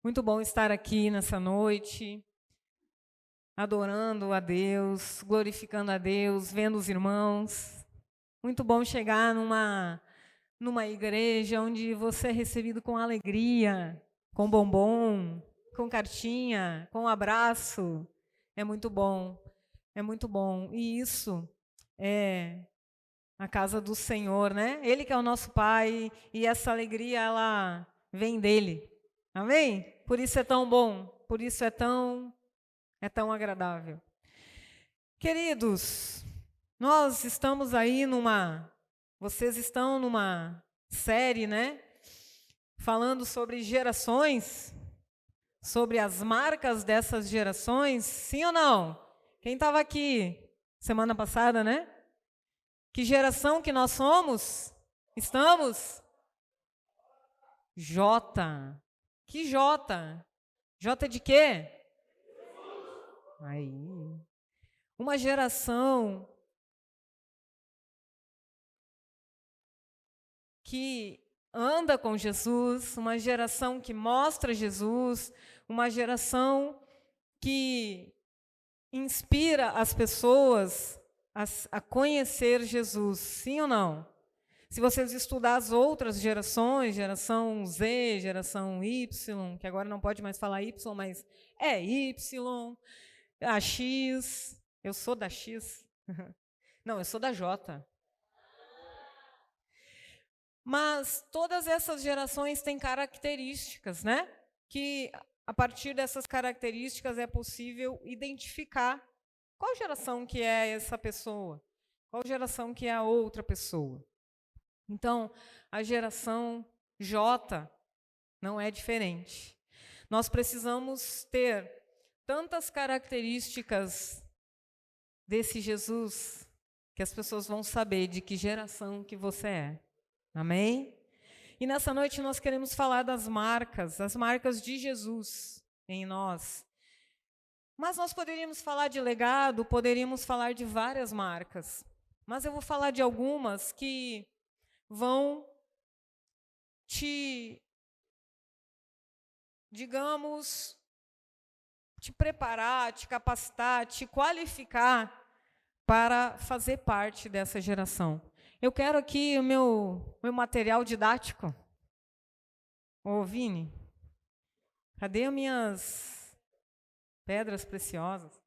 Muito bom estar aqui nessa noite, adorando a Deus, glorificando a Deus, vendo os irmãos. Muito bom chegar numa igreja onde você é recebido com alegria, com bombom, com cartinha, com abraço. É muito bom, é muito bom. E isso é a casa do Senhor, né? Ele que é o nosso Pai, e essa alegria, ela vem dele. Amém? Por isso é tão bom, por isso é tão agradável. Queridos, nós estamos aí vocês estão numa série, né? Falando sobre gerações, sobre as marcas dessas gerações, sim ou não? Quem estava aqui semana passada, né? Que geração que nós somos? Estamos? J. Que J? J de quê? Aí. Uma geração que anda com Jesus, uma geração que mostra Jesus, uma geração que inspira as pessoas a conhecer Jesus, sim ou não? Se vocês estudar as outras gerações, geração Z, geração Y, que agora não pode mais falar Y, mas é Y, a X, eu sou da X. Não, eu sou da J. Mas todas essas gerações têm características, né? Que a partir dessas características é possível identificar qual geração que é essa pessoa, qual geração que é a outra pessoa. Então, a geração J não é diferente. Nós precisamos ter tantas características desse Jesus que as pessoas vão saber de que geração que você é. Amém? E nessa noite nós queremos falar das marcas, as marcas de Jesus em nós. Mas nós poderíamos falar de legado, poderíamos falar de várias marcas. Mas eu vou falar de algumas que vão digamos, te preparar, te capacitar, te qualificar para fazer parte dessa geração. Eu quero aqui o meu material didático. Ô, Vini, cadê as minhas pedras preciosas?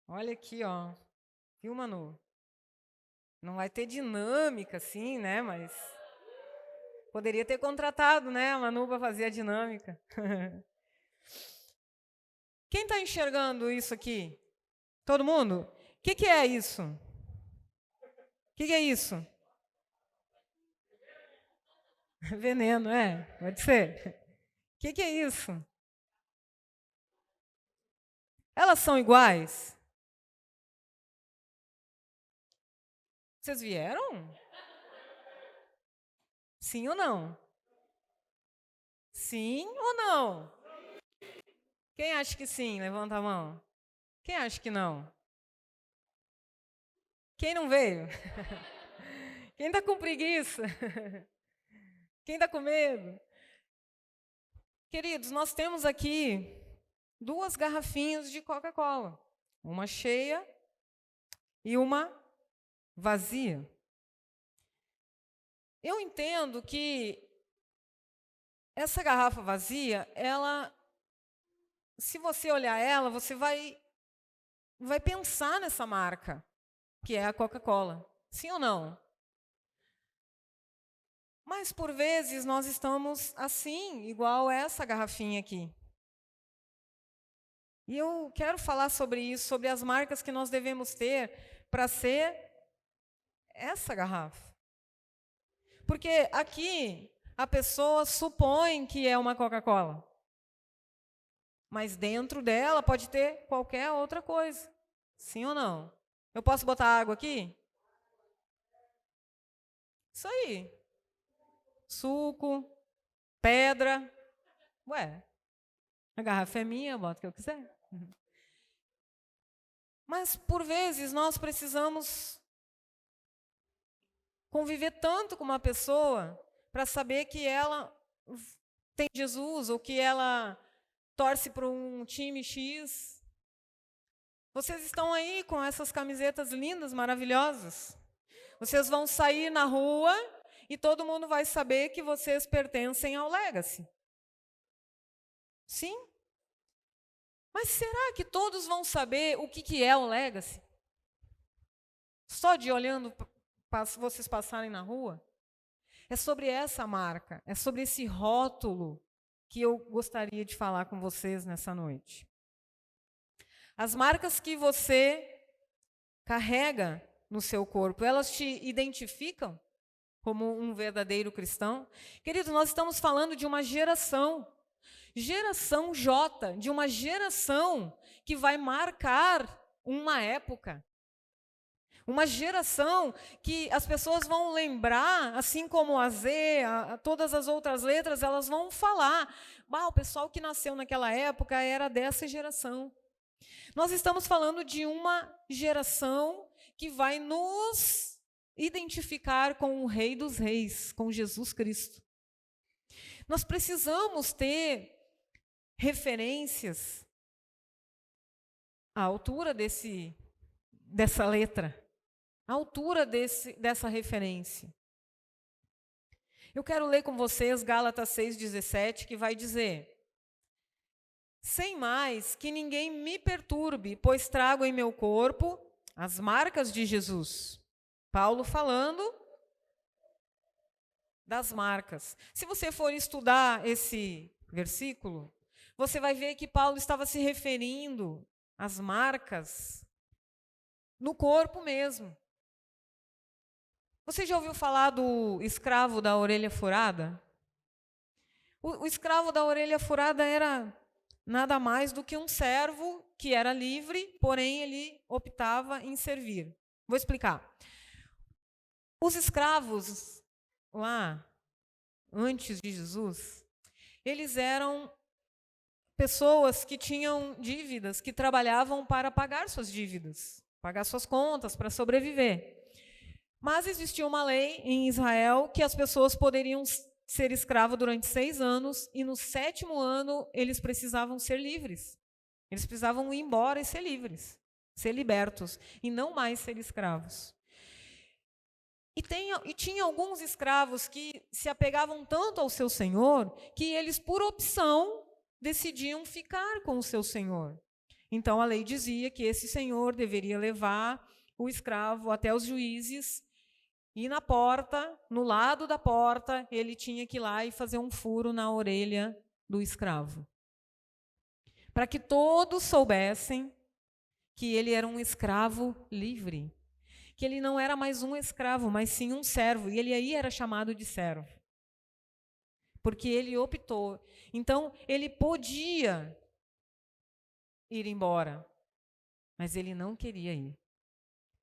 Olha aqui, ó. Viu, Manu? Não vai ter dinâmica, assim, né? Mas poderia ter contratado, né, a Manu para fazer a dinâmica. Quem está enxergando isso aqui? Todo mundo? O que é isso? O que é isso? Veneno, pode ser. O que é isso? Elas são iguais? Vocês vieram? Sim ou não? Sim ou não? Quem acha que sim? Levanta a mão. Quem acha que não? Quem não veio? Quem está com preguiça? Quem está com medo? Queridos, nós temos aqui 2 garrafinhas de Coca-Cola. Uma cheia e uma vazia. Eu entendo que essa garrafa vazia, se você olhar ela, você vai pensar nessa marca, que é a Coca-Cola. Sim ou não? Mas, por vezes, nós estamos assim, igual essa garrafinha aqui. E eu quero falar sobre isso, sobre as marcas que nós devemos ter para ser essa garrafa. Porque aqui a pessoa supõe que é uma Coca-Cola. Mas dentro dela pode ter qualquer outra coisa. Sim ou não? Eu posso botar água aqui? Isso aí. Suco, pedra. Ué, a garrafa é minha, eu boto o que eu quiser. Mas, por vezes, nós precisamos conviver tanto com uma pessoa para saber que ela tem Jesus ou que ela torce para um time X. Vocês estão aí com essas camisetas lindas, maravilhosas. Vocês vão sair na rua e todo mundo vai saber que vocês pertencem ao Legacy. Sim? Mas será que todos vão saber o que é o Legacy? Só de olhando vocês passarem na rua? É sobre essa marca, é sobre esse rótulo que eu gostaria de falar com vocês nessa noite. As marcas que você carrega no seu corpo, elas te identificam como um verdadeiro cristão? Queridos, nós estamos falando de uma geração J, de uma geração que vai marcar uma época. Uma geração que as pessoas vão lembrar, assim como a Z, todas as outras letras, elas vão falar. O pessoal que nasceu naquela época era dessa geração. Nós estamos falando de uma geração que vai nos identificar com o Rei dos Reis, com Jesus Cristo. Nós precisamos ter referências à altura dessa letra. A altura dessa referência. Eu quero ler com vocês Gálatas 6,17, que vai dizer: sem mais que ninguém me perturbe, pois trago em meu corpo as marcas de Jesus. Paulo falando das marcas. Se você for estudar esse versículo, você vai ver que Paulo estava se referindo às marcas no corpo mesmo. Você já ouviu falar do escravo da orelha furada? O escravo da orelha furada era nada mais do que um servo que era livre, porém ele optava em servir. Vou explicar. Os escravos lá, antes de Jesus, eles eram pessoas que tinham dívidas, que trabalhavam para pagar suas dívidas, pagar suas contas, para sobreviver. Mas existia uma lei em Israel que as pessoas poderiam ser escravos durante 6 anos e no 7º ano eles precisavam ser livres. Eles precisavam ir embora e ser livres, ser libertos e não mais ser escravos. E tinha alguns escravos que se apegavam tanto ao seu senhor que eles, por opção, decidiam ficar com o seu senhor. Então a lei dizia que esse senhor deveria levar o escravo até os juízes. E na porta, no lado da porta, ele tinha que ir lá e fazer um furo na orelha do escravo. Para que todos soubessem que ele era um escravo livre. Que ele não era mais um escravo, mas sim um servo. E ele aí era chamado de servo. Porque ele optou. Então, ele podia ir embora, mas ele não queria ir.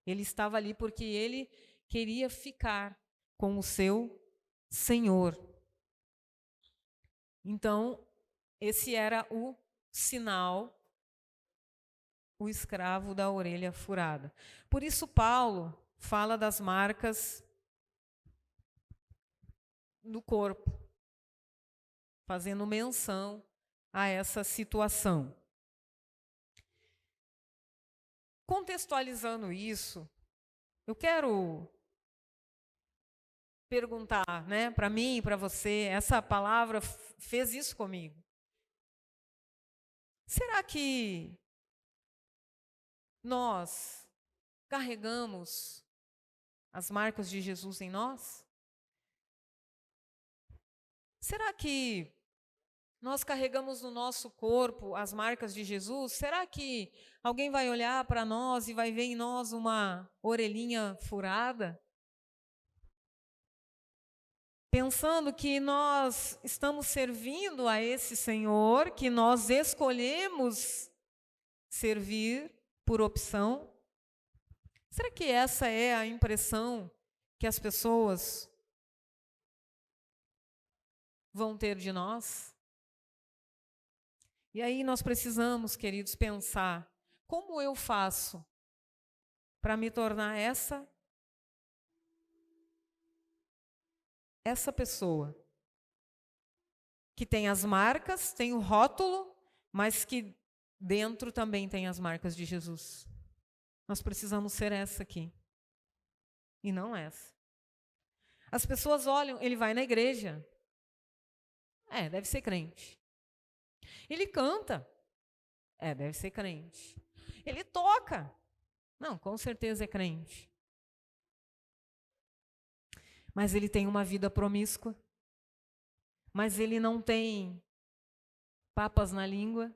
Ele estava ali porque ele queria ficar com o seu senhor. Então, esse era o sinal, o escravo da orelha furada. Por isso, Paulo fala das marcas no corpo, fazendo menção a essa situação. Contextualizando isso, eu quero perguntar, para mim e para você, essa palavra fez isso comigo. Será que nós carregamos as marcas de Jesus em nós? Será que nós carregamos no nosso corpo as marcas de Jesus? Será que alguém vai olhar para nós e vai ver em nós uma orelhinha furada? Pensando que nós estamos servindo a esse Senhor, que nós escolhemos servir por opção? Será que essa é a impressão que as pessoas vão ter de nós? E aí nós precisamos, queridos, pensar, como eu faço para me tornar essa pessoa que tem as marcas, tem o rótulo, mas que dentro também tem as marcas de Jesus. Nós precisamos ser essa aqui, e não essa. As pessoas olham, ele vai na igreja. Deve ser crente. Ele canta. Deve ser crente. Ele toca. Não, com certeza é crente. Mas ele tem uma vida promíscua. Mas ele não tem papas na língua.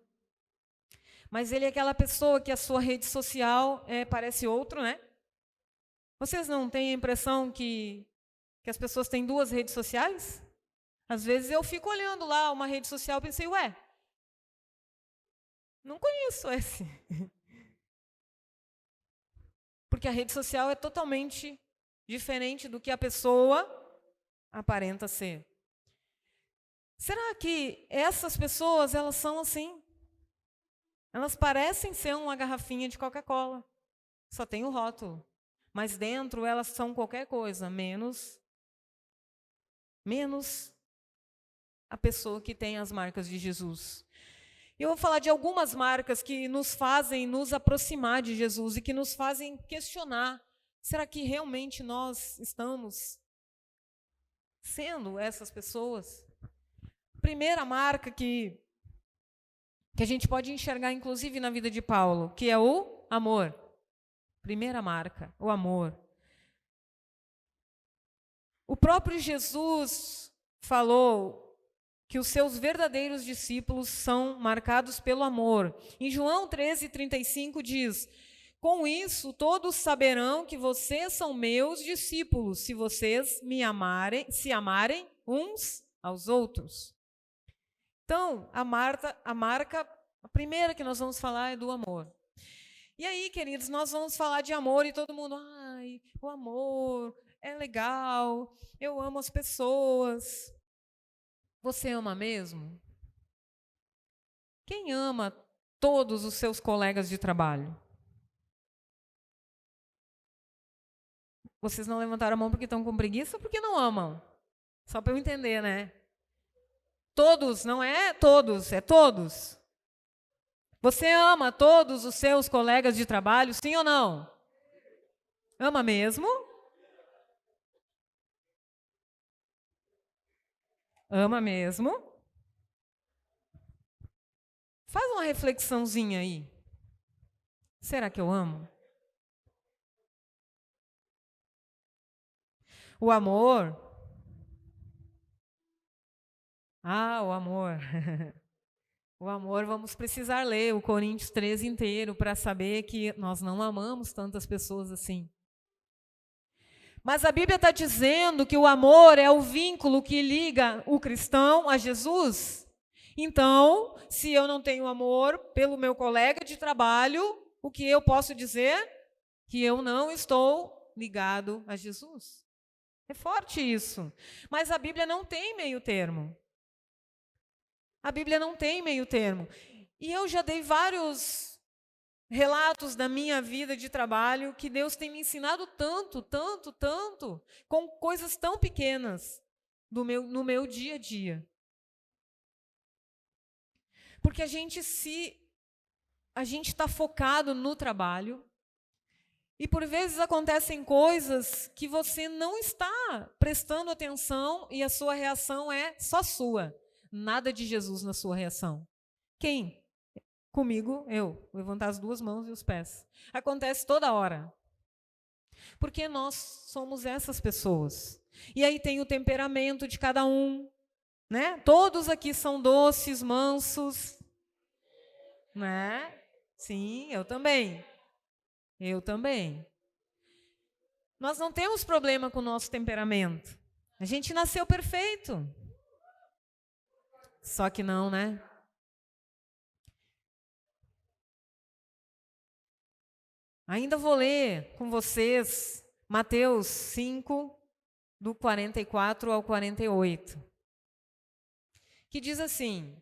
Mas ele é aquela pessoa que a sua rede social parece outro, né? Vocês não têm a impressão que as pessoas têm duas redes sociais? Às vezes eu fico olhando lá uma rede social e pensei, não conheço esse. Porque a rede social é totalmente diferente do que a pessoa aparenta ser. Será que essas pessoas, elas são assim? Elas parecem ser uma garrafinha de Coca-Cola. Só tem o rótulo. Mas dentro elas são qualquer coisa, menos a pessoa que tem as marcas de Jesus. Eu vou falar de algumas marcas que nos fazem nos aproximar de Jesus e que nos fazem questionar, será que realmente nós estamos sendo essas pessoas? Primeira marca que a gente pode enxergar, inclusive, na vida de Paulo, que é o amor. Primeira marca, o amor. O próprio Jesus falou que os seus verdadeiros discípulos são marcados pelo amor. Em João 13:35 diz: com isso todos saberão que vocês são meus discípulos, se vocês se amarem uns aos outros. Então, a primeira que nós vamos falar é do amor. E aí, queridos, nós vamos falar de amor e todo mundo, o amor é legal, eu amo as pessoas. Você ama mesmo? Quem ama todos os seus colegas de trabalho? Vocês não levantaram a mão porque estão com preguiça ou porque não amam? Só para eu entender, né? Todos, não é todos, é todos. Você ama todos os seus colegas de trabalho, sim ou não? Ama mesmo? Ama mesmo? Faz uma reflexãozinha aí. Será que eu amo? O amor. O amor. O amor, vamos precisar ler o Coríntios 13 inteiro para saber que nós não amamos tantas pessoas assim. Mas a Bíblia está dizendo que o amor é o vínculo que liga o cristão a Jesus. Então, se eu não tenho amor pelo meu colega de trabalho, o que eu posso dizer? Que eu não estou ligado a Jesus. É forte isso. Mas a Bíblia não tem meio termo. A Bíblia não tem meio termo. E eu já dei vários relatos da minha vida de trabalho que Deus tem me ensinado tanto, com coisas tão pequenas no meu dia a dia. Porque a gente está focado no trabalho e por vezes acontecem coisas que você não está prestando atenção e a sua reação é só sua. Nada de Jesus na sua reação. Quem? Comigo, eu. Levantar as duas mãos e os pés. Acontece toda hora. Porque nós somos essas pessoas. E aí tem o temperamento de cada um, né? Todos aqui são doces, mansos, né? Sim, eu também. Eu também. Nós não temos problema com o nosso temperamento. A gente nasceu perfeito. Só que não, né? Ainda vou ler com vocês Mateus 5, do 44 ao 48, que diz assim: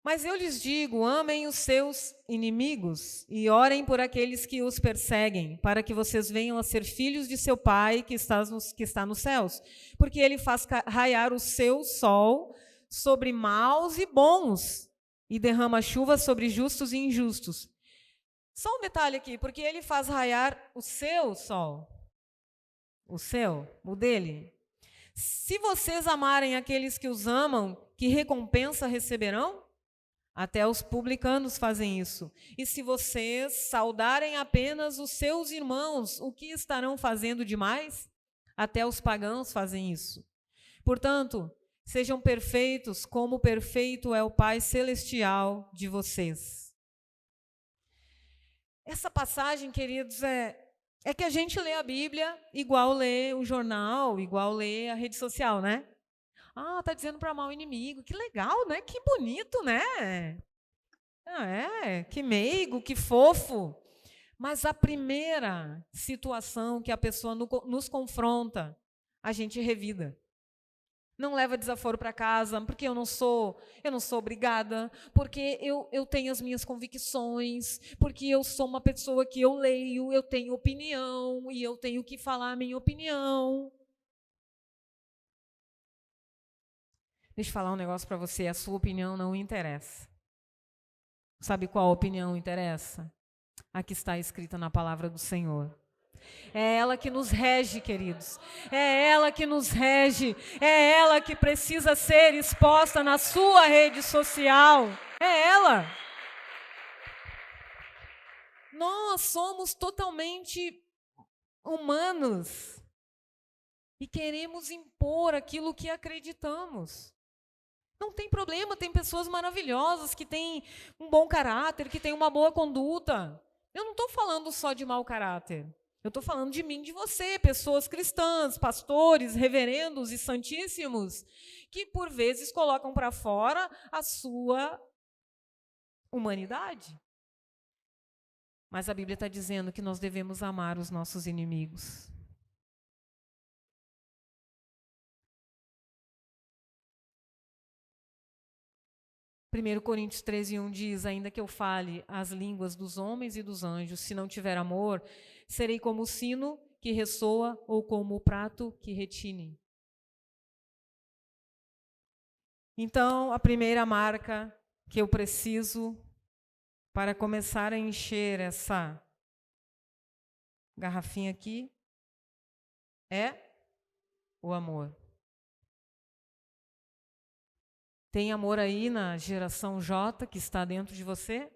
mas eu lhes digo, amem os seus inimigos e orem por aqueles que os perseguem, para que vocês venham a ser filhos de seu Pai que está nos céus, porque ele faz raiar o seu sol sobre maus e bons, e derrama chuva sobre justos e injustos. Só um detalhe aqui, porque ele faz raiar o seu sol. O dele. Se vocês amarem aqueles que os amam, que recompensa receberão? Até os publicanos fazem isso. E se vocês saudarem apenas os seus irmãos, o que estarão fazendo demais? Até os pagãos fazem isso. Portanto, sejam perfeitos, como perfeito é o Pai Celestial de vocês. Essa passagem, queridos, é que a gente lê a Bíblia igual lê o jornal, igual lê a rede social, né? Ah, tá dizendo para amar o inimigo. Que legal, né? Que bonito, né? Que meigo, que fofo. Mas a primeira situação que a pessoa nos confronta, a gente revida. Não leva desaforo para casa, porque eu não sou obrigada, porque eu tenho as minhas convicções, porque eu sou uma pessoa que eu leio, eu tenho opinião e eu tenho que falar a minha opinião. Deixa eu falar um negócio para você, a sua opinião não interessa. Sabe qual opinião interessa? A que está escrita na palavra do Senhor. É ela que nos rege, queridos. É ela que nos rege. É ela que precisa ser exposta na sua rede social. É ela. Nós somos totalmente humanos e queremos impor aquilo que acreditamos. Não tem problema, tem pessoas maravilhosas que têm um bom caráter, que têm uma boa conduta. Eu não estou falando só de mau caráter. Eu estou falando de mim, de você, pessoas cristãs, pastores, reverendos e santíssimos, que por vezes colocam para fora a sua humanidade. Mas a Bíblia está dizendo que nós devemos amar os nossos inimigos. 1 Coríntios 13:1 diz, ainda que eu fale as línguas dos homens e dos anjos, se não tiver amor, serei como o sino que ressoa ou como o prato que retine. Então, a primeira marca que eu preciso para começar a encher essa garrafinha aqui é o amor. Tem amor aí na geração J que está dentro de você?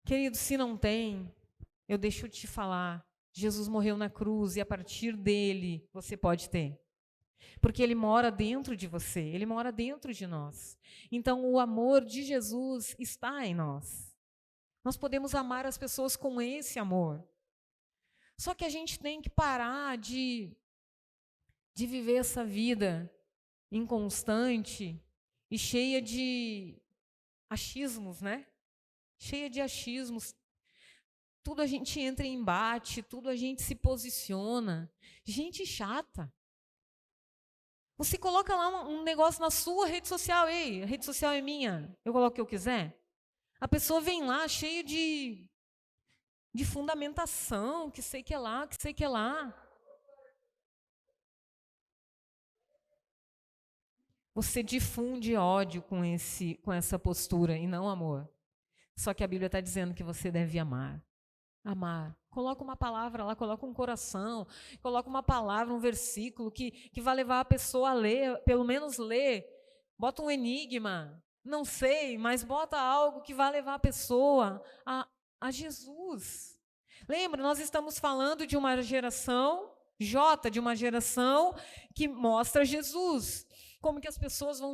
Querido, se não tem, eu deixo te falar. Jesus morreu na cruz e a partir dele você pode ter. Porque ele mora dentro de você, ele mora dentro de nós. Então o amor de Jesus está em nós. Nós podemos amar as pessoas com esse amor. Só que a gente tem que parar de viver essa vida inconstante e cheia de achismos, né? Cheia de achismos. Tudo a gente entra em embate, tudo a gente se posiciona. Gente chata. Você coloca lá um negócio na sua rede social, ei, a rede social é minha, eu coloco o que eu quiser. A pessoa vem lá cheia de fundamentação, que sei que lá, que sei que lá. Você difunde ódio com essa postura e não amor. Só que a Bíblia está dizendo que você deve amar. Amar. Coloca uma palavra lá, coloca um coração, coloca uma palavra, um versículo que vai levar a pessoa a ler, pelo menos ler. Bota um enigma, não sei, mas bota algo que vai levar a pessoa a Jesus. Lembra, nós estamos falando de uma geração, de uma geração que mostra Jesus. Como que as pessoas vão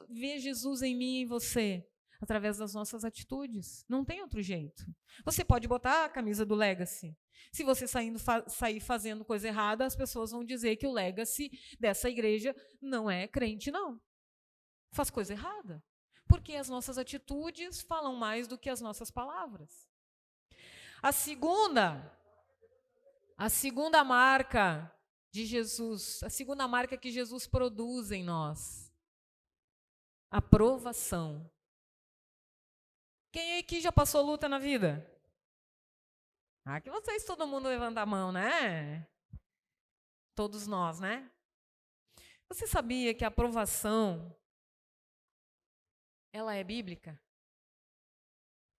ver Jesus em mim e em você? Através das nossas atitudes. Não tem outro jeito. Você pode botar a camisa do Legacy. Se você sair fazendo coisa errada, as pessoas vão dizer que o Legacy dessa igreja não é crente, não. Faz coisa errada. Porque as nossas atitudes falam mais do que as nossas palavras. A segunda marca de Jesus, a segunda marca que Jesus produz em nós, aprovação. Quem aqui já passou luta na vida? Que vocês, todo mundo levanta a mão, né? Todos nós, né? Você sabia que a aprovação, ela é bíblica?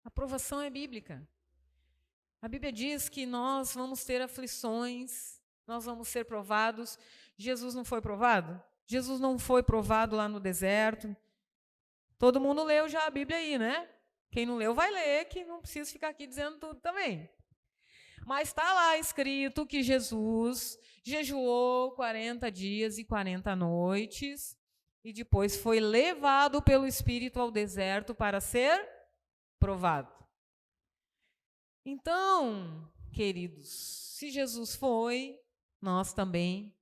A aprovação é bíblica. A Bíblia diz que nós vamos ter aflições, nós vamos ser provados. Jesus não foi provado? Jesus não foi provado lá no deserto. Todo mundo leu já a Bíblia aí, né? Quem não leu vai ler, que não precisa ficar aqui dizendo tudo também. Mas está lá escrito que Jesus jejuou 40 dias e 40 noites e depois foi levado pelo Espírito ao deserto para ser provado. Então, queridos, se Jesus foi, nós também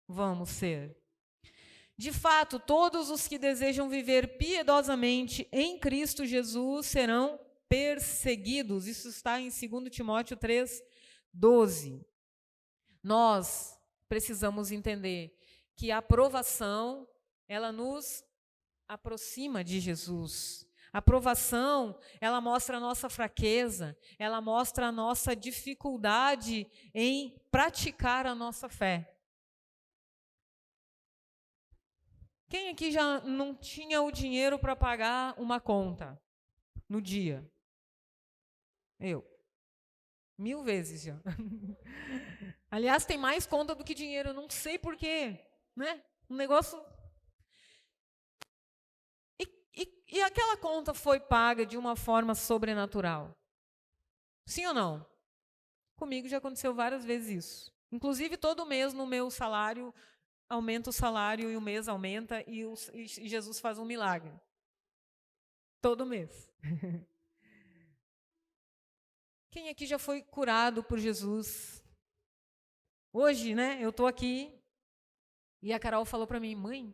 vamos ser. De fato, todos os que desejam viver piedosamente em Cristo Jesus serão perseguidos. Isso está em 2 Timóteo 3:12. Nós precisamos entender que a aprovação, ela nos aproxima de Jesus. A aprovação, ela mostra a nossa fraqueza, ela mostra a nossa dificuldade em praticar a nossa fé. Quem aqui já não tinha o dinheiro para pagar uma conta no dia? Eu. 1000 vezes já. Aliás, tem mais conta do que dinheiro, eu não sei porquê, né? Um negócio... E aquela conta foi paga de uma forma sobrenatural? Sim ou não? Comigo já aconteceu várias vezes isso. Inclusive, todo mês no meu salário, aumenta o salário e o mês aumenta e Jesus faz um milagre. Todo mês. Quem aqui já foi curado por Jesus? Hoje, né, eu estou aqui e a Carol falou para mim, mãe,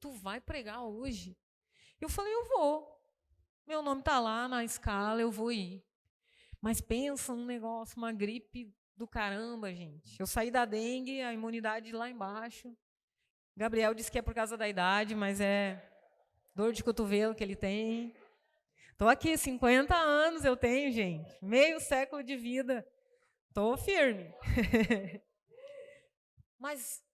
tu vai pregar hoje? Eu falei, eu vou. Meu nome está lá na escala, eu vou ir. Mas pensa um negócio, uma gripe do caramba, gente. Eu saí da dengue, a imunidade lá embaixo. Gabriel disse que é por causa da idade, mas é dor de cotovelo que ele tem. Estou aqui, 50 anos eu tenho, gente. Meio século de vida. Estou firme.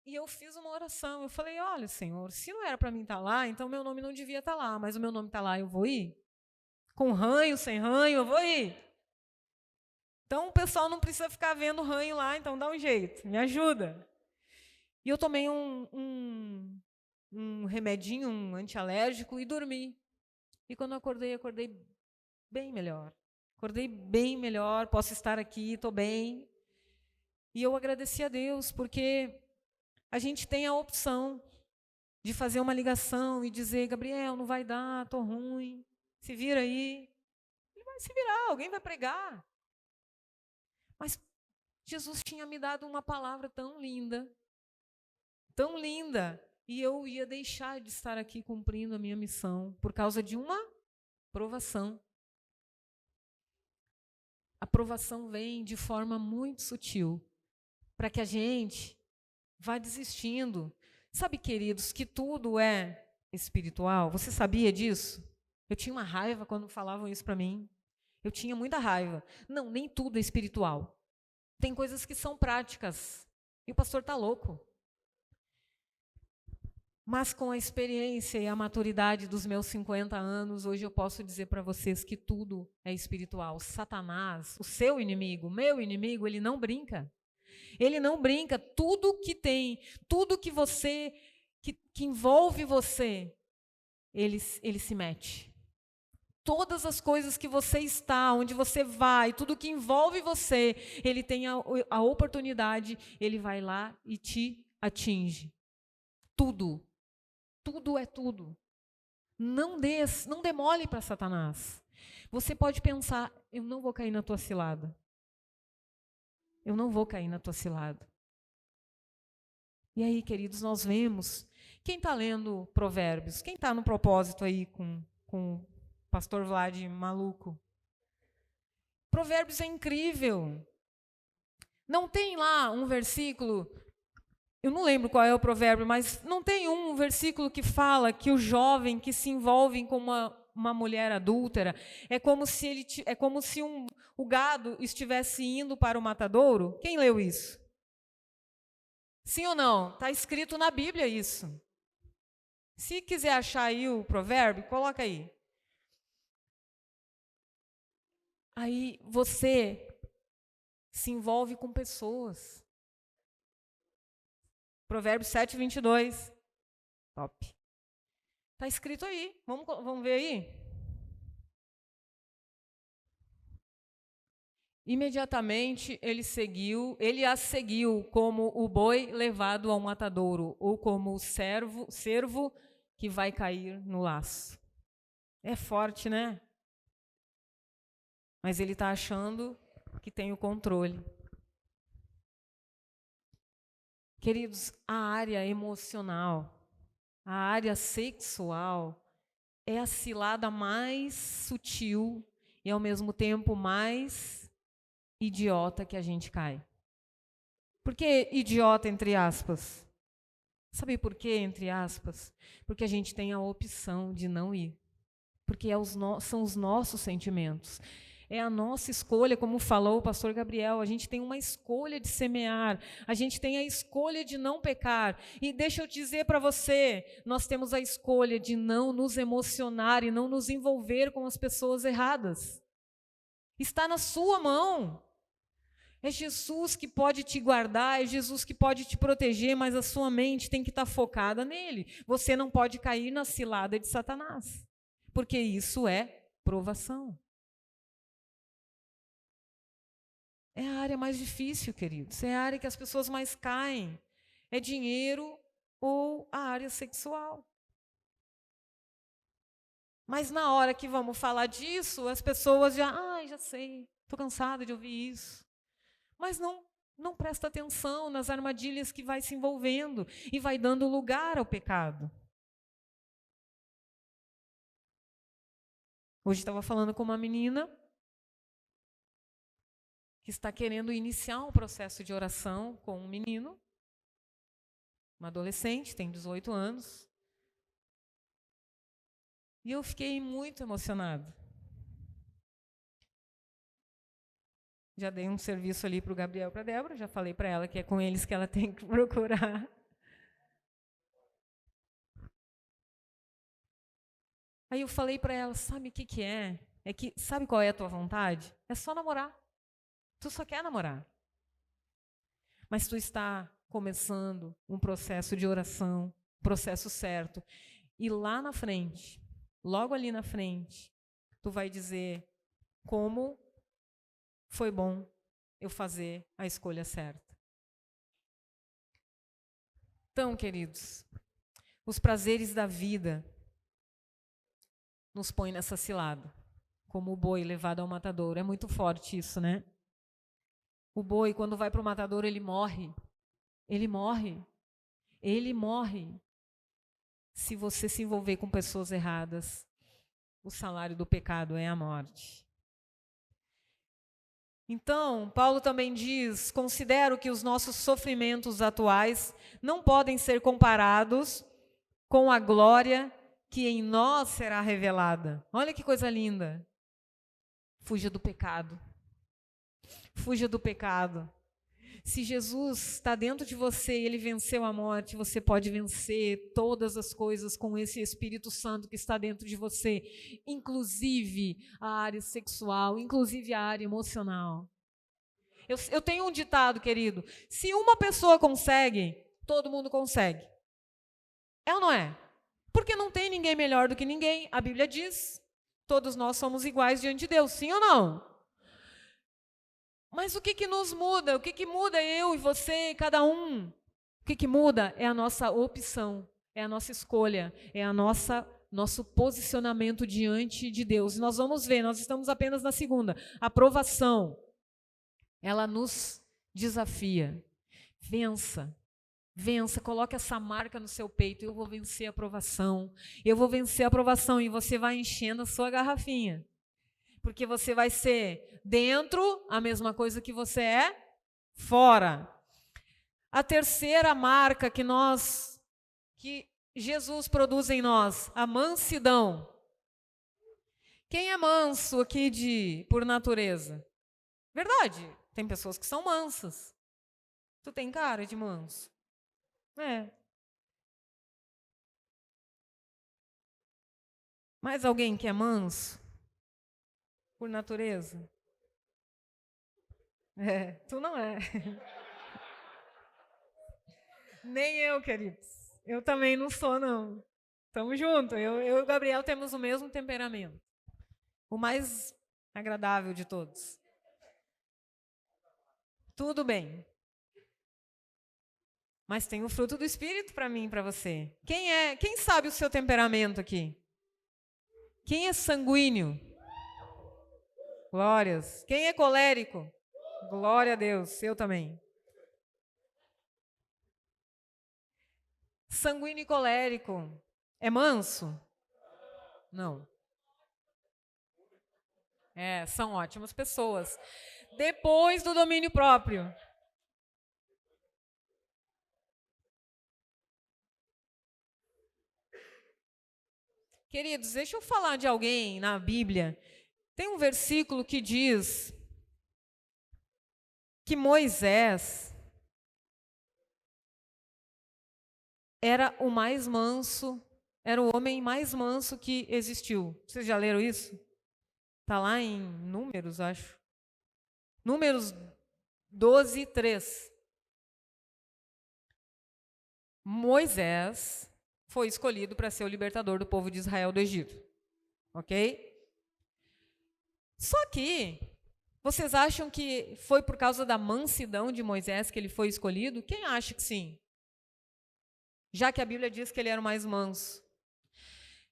E eu fiz uma oração. Eu falei, olha, Senhor, se não era para mim estar lá, então meu nome não devia estar lá. Mas o meu nome está lá, eu vou ir? Com ranho, sem ranho, eu vou ir. Então o pessoal não precisa ficar vendo ranho lá, então dá um jeito, me ajuda. E eu tomei um remedinho, um antialérgico e dormi. E quando eu acordei bem melhor. Acordei bem melhor, posso estar aqui, estou bem. E eu agradeci a Deus, porque a gente tem a opção de fazer uma ligação e dizer, Gabriel, não vai dar, estou ruim, se vira aí. Ele vai se virar, alguém vai pregar. Mas Jesus tinha me dado uma palavra tão linda, e eu ia deixar de estar aqui cumprindo a minha missão por causa de uma provação. A provação vem de forma muito sutil, para que a gente vá desistindo. Sabe, queridos, que tudo é espiritual? Você sabia disso? Eu tinha uma raiva quando falavam isso para mim. Eu tinha muita raiva. Não, nem tudo é espiritual. Tem coisas que são práticas. E o pastor está louco. Mas com a experiência e a maturidade dos meus 50 anos, hoje eu posso dizer para vocês que tudo é espiritual. Satanás, o seu inimigo, o meu inimigo, ele não brinca. Ele não brinca. Tudo que tem, tudo que você, que envolve você, ele se mete. Todas as coisas que você está, onde você vai, tudo que envolve você, ele tem a oportunidade, ele vai lá e te atinge. Tudo. Tudo é tudo. Não dê mole para Satanás. Você pode pensar, eu não vou cair na tua cilada. Eu não vou cair na tua cilada. E aí, queridos, nós vemos. Quem está lendo Provérbios? Quem está no propósito aí com o pastor Vlad maluco? Provérbios é incrível. Não tem lá um versículo, eu não lembro qual é o provérbio, mas não tem um versículo que fala que o jovem que se envolve com uma mulher adúltera é como se o gado estivesse indo para o matadouro? Quem leu isso? Sim ou não? Está escrito na Bíblia isso. Se quiser achar aí o provérbio, coloca aí. Aí você se envolve com pessoas. Provérbios 7:22. Top. Está escrito aí. Vamos ver aí? Imediatamente ele a seguiu como o boi levado ao matadouro, ou como o cervo que vai cair no laço. É forte, né? Mas ele está achando que tem o controle. Queridos, a área emocional, a área sexual, é a cilada mais sutil e, ao mesmo tempo, mais idiota que a gente cai. Por que idiota, entre aspas? Sabe por quê, entre aspas? Porque a gente tem a opção de não ir. Porque são os nossos sentimentos. É a nossa escolha, como falou o pastor Gabriel, a gente tem uma escolha de semear, a gente tem a escolha de não pecar. E deixa eu dizer para você, nós temos a escolha de não nos emocionar e não nos envolver com as pessoas erradas. Está na sua mão. É Jesus que pode te guardar, é Jesus que pode te proteger, mas a sua mente tem que estar focada nele. Você não pode cair na cilada de Satanás, porque isso é provação. É a área mais difícil, queridos. É a área que as pessoas mais caem. É dinheiro ou a área sexual. Mas na hora que vamos falar disso, as pessoas já sei, estou cansada de ouvir isso. Mas não presta atenção nas armadilhas que vai se envolvendo e vai dando lugar ao pecado. Hoje estava falando com uma menina que está querendo iniciar um processo de oração com um menino, uma adolescente, tem 18 anos. E eu fiquei muito emocionada. Já dei um serviço ali para o Gabriel e para a Débora, já falei para ela que é com eles que ela tem que procurar. Aí eu falei para ela, sabe o que é? É que, sabe qual é a tua vontade? É só namorar. Tu só quer namorar. Mas tu está começando um processo de oração, processo certo. E lá na frente, logo ali na frente, tu vai dizer como foi bom eu fazer a escolha certa. Então, queridos, os prazeres da vida nos põem nessa cilada, como o boi levado ao matadouro. É muito forte isso, né? O boi, quando vai para o matadouro, ele morre. Ele morre. Ele morre. Se você se envolver com pessoas erradas, o salário do pecado é a morte. Então, Paulo também diz: considero que os nossos sofrimentos atuais não podem ser comparados com a glória que em nós será revelada. Olha que coisa linda. Fuja do pecado. Fuja do pecado. Se Jesus está dentro de você e ele venceu a morte, você pode vencer todas as coisas com esse Espírito Santo que está dentro de você, inclusive a área sexual, inclusive a área emocional. Eu tenho um ditado, querido: se uma pessoa consegue, todo mundo consegue. É ou não é? Porque não tem ninguém melhor do que ninguém. A Bíblia diz: todos nós somos iguais diante de Deus, sim ou não? Mas o que nos muda? O que muda eu e você, cada um? O que muda é a nossa opção, é a nossa escolha, é a nosso posicionamento diante de Deus. E nós vamos ver, nós estamos apenas na segunda. A provação, ela nos desafia. Vença. Vença, coloque essa marca no seu peito. Eu vou vencer a provação. Eu vou vencer a provação. E você vai enchendo a sua garrafinha. Porque você vai ser dentro a mesma coisa que você é fora. A terceira marca que Jesus produz em nós, a mansidão. Quem é manso aqui por natureza? Verdade, tem pessoas que são mansas. Tu tem cara de manso. É. Mais alguém que é manso? Por natureza? Tu não é. Nem eu, queridos. Eu também não sou, não. Tamo junto. Eu e o Gabriel temos o mesmo temperamento. O mais agradável de todos. Tudo bem. Mas tem o fruto do Espírito para mim e para você. Quem sabe o seu temperamento aqui? Quem é sanguíneo? Glórias. Quem é colérico? Glória a Deus, eu também. Sanguíneo e colérico. É manso? Não. São ótimas pessoas. Depois do domínio próprio. Queridos, deixa eu falar de alguém na Bíblia. Tem um versículo que diz que Moisés era o mais manso, era o homem mais manso que existiu. Vocês já leram isso? Está lá em Números, acho. Números 12, 3. Moisés foi escolhido para ser o libertador do povo de Israel do Egito. Ok? Só que, vocês acham que foi por causa da mansidão de Moisés que ele foi escolhido? Quem acha que sim? Já que a Bíblia diz que ele era o mais manso.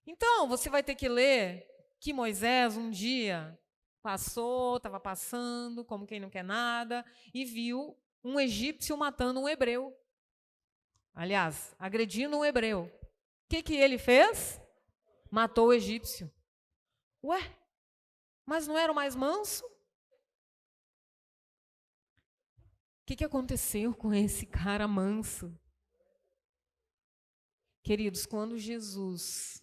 Então, você vai ter que ler que Moisés um dia passou, estava passando, como quem não quer nada, e viu um egípcio matando um hebreu. Aliás, agredindo um hebreu. O que ele fez? Matou o egípcio. Ué, mas não era o mais manso? O que aconteceu com esse cara manso? Queridos, quando Jesus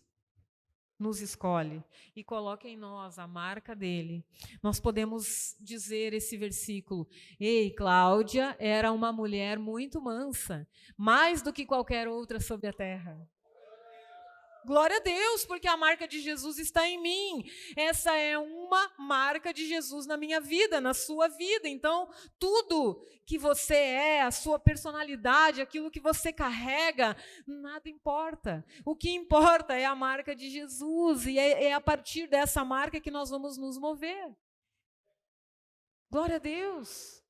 nos escolhe e coloca em nós a marca dele, nós podemos dizer esse versículo: ei, Cláudia era uma mulher muito mansa, mais do que qualquer outra sobre a terra. Glória a Deus, porque a marca de Jesus está em mim. Essa é uma marca de Jesus na minha vida, na sua vida. Então, tudo que você é, a sua personalidade, aquilo que você carrega, nada importa. O que importa é a marca de Jesus, e é a partir dessa marca que nós vamos nos mover. Glória a Deus.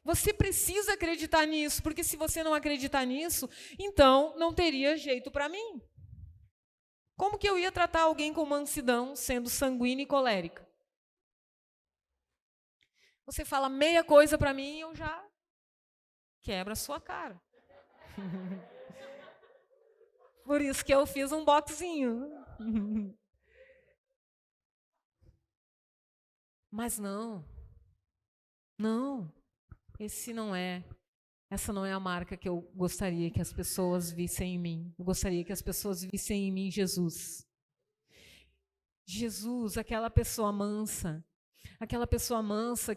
Você precisa acreditar nisso, porque se você não acreditar nisso, então não teria jeito para mim. Como que eu ia tratar alguém com mansidão, sendo sanguínea e colérica? Você fala meia coisa para mim e eu já quebro a sua cara. Por isso que eu fiz um boxinho. Mas não, essa não é a marca que eu gostaria que as pessoas vissem em mim. Eu gostaria que as pessoas vissem em mim Jesus. Jesus, aquela pessoa mansa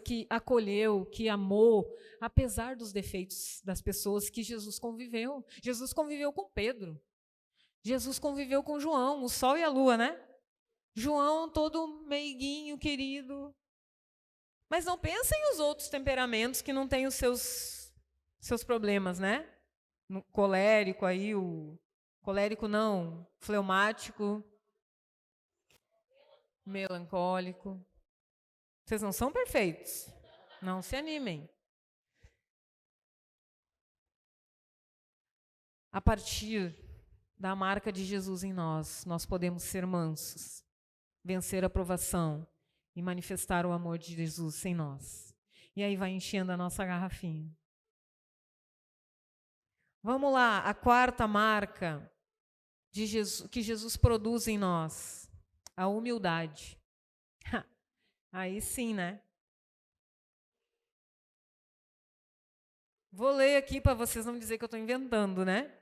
que acolheu, que amou, apesar dos defeitos das pessoas que Jesus conviveu. Jesus conviveu com Pedro. Jesus conviveu com João, o sol e a lua, né? João todo meiguinho, querido. Mas não pensem os outros temperamentos que não têm os seus problemas, né? No colérico aí, colérico não, fleumático, melancólico. Vocês não são perfeitos. Não se animem. A partir da marca de Jesus em nós, nós podemos ser mansos, vencer a provação e manifestar o amor de Jesus em nós. E aí vai enchendo a nossa garrafinha. Vamos lá, a quarta marca de Jesus, que Jesus produz em nós, a humildade. Aí sim, né? Vou ler aqui para vocês não dizer que eu estou inventando, né?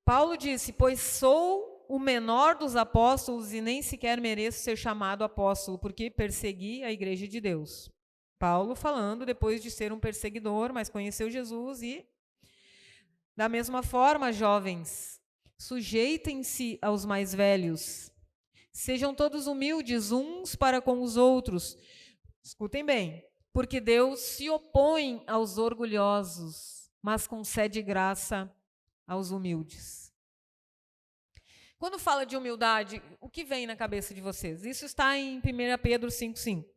Paulo disse: pois sou o menor dos apóstolos e nem sequer mereço ser chamado apóstolo, porque persegui a igreja de Deus. Paulo falando depois de ser um perseguidor, mas conheceu Jesus e, da mesma forma, jovens, sujeitem-se aos mais velhos, Sejam todos humildes uns para com os outros. Escutem bem, porque Deus se opõe aos orgulhosos, mas concede graça aos humildes. Quando fala de humildade, o que vem na cabeça de vocês? Isso está em 1 Pedro 5,5.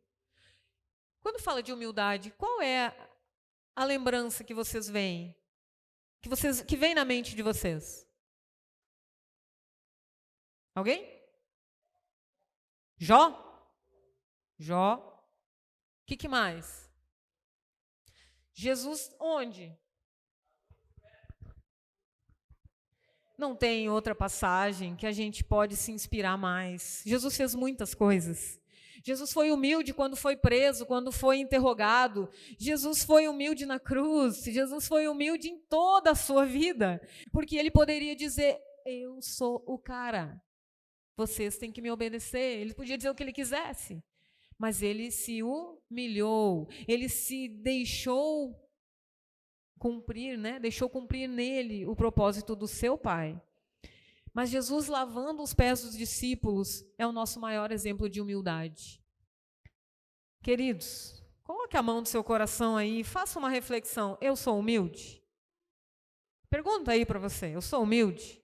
Quando fala de humildade, qual é a lembrança que vocês veem? Que vem na mente de vocês? Alguém? Jó? Jó. O que mais? Jesus onde? Não tem outra passagem que a gente pode se inspirar mais. Jesus fez muitas coisas. Jesus foi humilde quando foi preso, quando foi interrogado. Jesus foi humilde na cruz. Jesus foi humilde em toda a sua vida. Porque ele poderia dizer, eu sou o cara. Vocês têm que me obedecer. Ele podia dizer o que ele quisesse. Mas ele se humilhou. Ele se deixou cumprir, né? Deixou cumprir nele o propósito do seu Pai. Mas Jesus lavando os pés dos discípulos é o nosso maior exemplo de humildade. Queridos, coloque a mão no seu coração aí e faça uma reflexão. Eu sou humilde? Pergunta aí para você, eu sou humilde?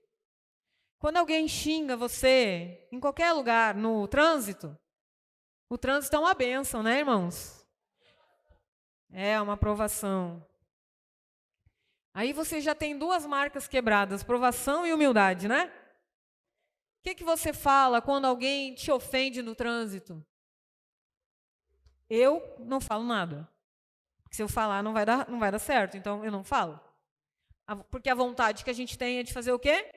Quando alguém xinga você, em qualquer lugar, no trânsito, o trânsito é uma bênção, né, irmãos? É uma provação. Aí você já tem duas marcas quebradas, provação e humildade, né? O que você fala quando alguém te ofende no trânsito? Eu não falo nada. Porque se eu falar não vai dar certo, então eu não falo. Porque a vontade que a gente tem é de fazer o quê?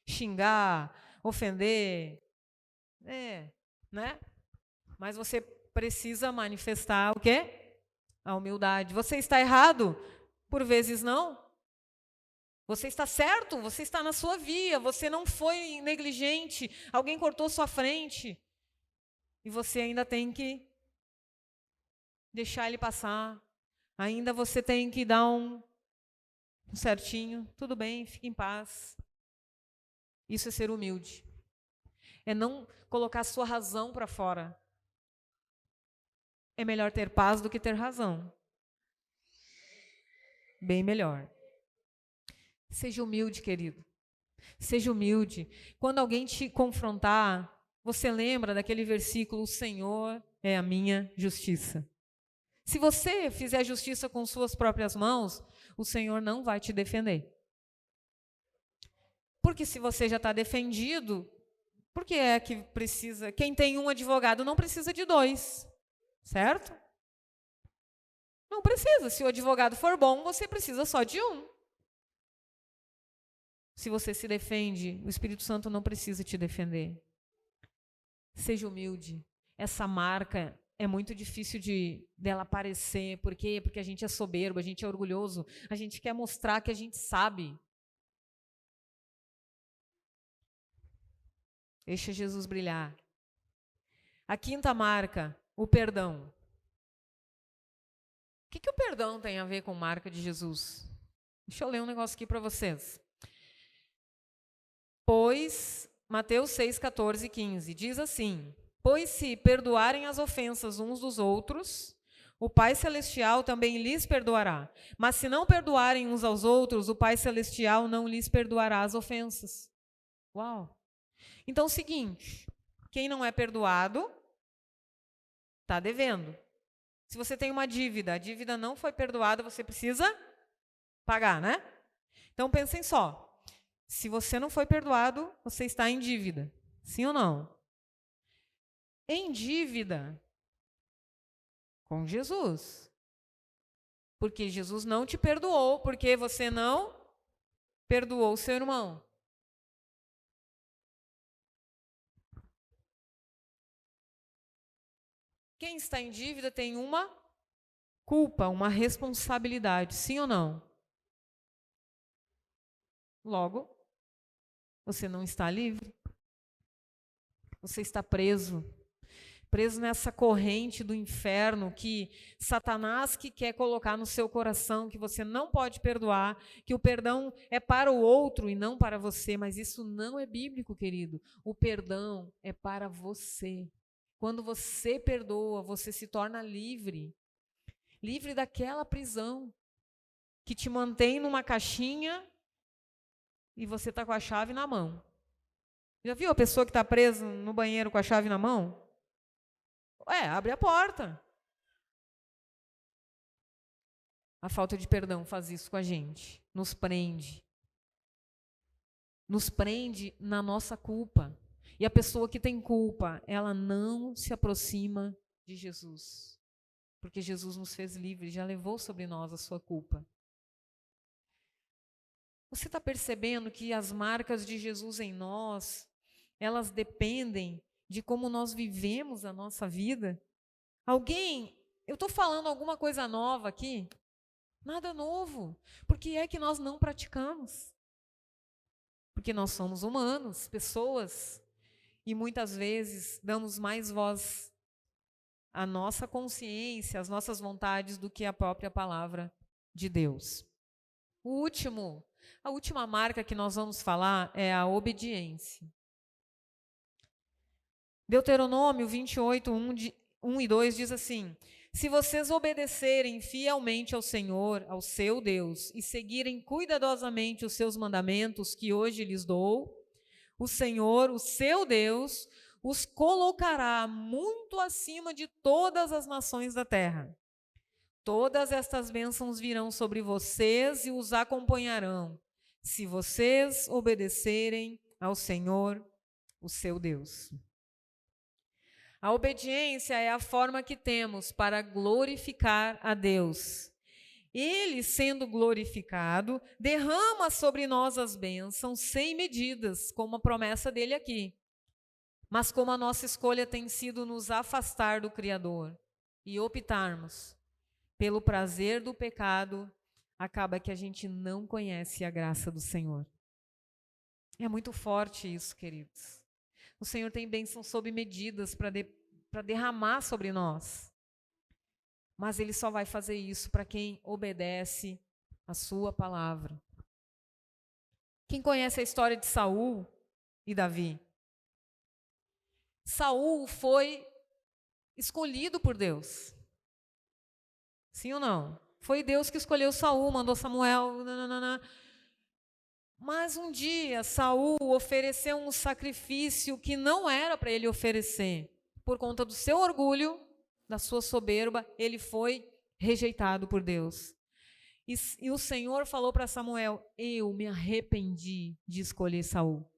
Xingar, ofender. Né? Mas você precisa manifestar o quê? A humildade. Você está errado? Por vezes não. Você está certo, você está na sua via, você não foi negligente, alguém cortou sua frente. E você ainda tem que deixar ele passar. Ainda você tem que dar um certinho. Tudo bem, fique em paz. Isso é ser humilde. É não colocar sua razão para fora. É melhor ter paz do que ter razão. Bem melhor. Seja humilde, querido. Seja humilde. Quando alguém te confrontar, você lembra daquele versículo, o Senhor é a minha justiça. Se você fizer justiça com suas próprias mãos, o Senhor não vai te defender. Porque se você já está defendido, por que é que precisa? Quem tem um advogado não precisa de dois, certo? Não precisa. Se o advogado for bom, você precisa só de um. Se você se defende, o Espírito Santo não precisa te defender. Seja humilde. Essa marca é muito difícil dela aparecer. Por quê? Porque a gente é soberbo, a gente é orgulhoso, a gente quer mostrar que a gente sabe. Deixa Jesus brilhar. A quinta marca, o perdão. O que o perdão tem a ver com marca de Jesus? Deixa eu ler um negócio aqui para vocês. Pois, Mateus 6, 14 e 15, diz assim, pois se perdoarem as ofensas uns dos outros, o Pai Celestial também lhes perdoará. Mas se não perdoarem uns aos outros, o Pai Celestial não lhes perdoará as ofensas. Uau! Então é o seguinte, quem não é perdoado, está devendo. Se você tem uma dívida, a dívida não foi perdoada, você precisa pagar, né? Então pensem só. Se você não foi perdoado, você está em dívida. Sim ou não? Em dívida com Jesus. Porque Jesus não te perdoou, porque você não perdoou o seu irmão. Quem está em dívida tem uma culpa, uma responsabilidade. Sim ou não? Logo, você não está livre. Você está preso. preso nessa corrente do inferno que Satanás que quer colocar no seu coração, que você não pode perdoar, que o perdão é para o outro e não para você, mas isso não é bíblico, querido. O perdão é para você. Quando você perdoa, você se torna livre, livre daquela prisão que te mantém numa caixinha e você está com a chave na mão. Já viu a pessoa que está presa no banheiro com a chave na mão? Abre a porta. A falta de perdão faz isso com a gente, nos prende. Nos prende na nossa culpa. E a pessoa que tem culpa, ela não se aproxima de Jesus. Porque Jesus nos fez livres, já levou sobre nós a sua culpa. Você está percebendo que as marcas de Jesus em nós, elas dependem de como nós vivemos a nossa vida? Eu estou falando alguma coisa nova aqui? Nada novo. Por que é que nós não praticamos? Porque nós somos humanos, pessoas, e muitas vezes damos mais voz à nossa consciência, às nossas vontades, do que à própria palavra de Deus. A última marca que nós vamos falar é a obediência. Deuteronômio 28, 1 e 2 diz assim: se vocês obedecerem fielmente ao Senhor, ao seu Deus, e seguirem cuidadosamente os seus mandamentos que hoje lhes dou, o Senhor, o seu Deus, os colocará muito acima de todas as nações da terra. Todas estas bênçãos virão sobre vocês e os acompanharão, se vocês obedecerem ao Senhor, o seu Deus. A obediência é a forma que temos para glorificar a Deus. Ele, sendo glorificado, derrama sobre nós as bênçãos sem medidas, como a promessa dele aqui. Mas como a nossa escolha tem sido nos afastar do Criador e optarmos pelo prazer do pecado, acaba que a gente não conhece a graça do Senhor. É muito forte isso, queridos. O Senhor tem bênçãos sob medidas para derramar sobre nós. Mas Ele só vai fazer isso para quem obedece a sua palavra. Quem conhece a história de Saul e Davi? Saul foi escolhido por Deus. Sim ou não? Foi Deus que escolheu Saul, mandou Samuel. Nananana. Mas um dia Saul ofereceu um sacrifício que não era para ele oferecer. Por conta do seu orgulho, da sua soberba, ele foi rejeitado por Deus. E o Senhor falou para Samuel: eu me arrependi de escolher Saul.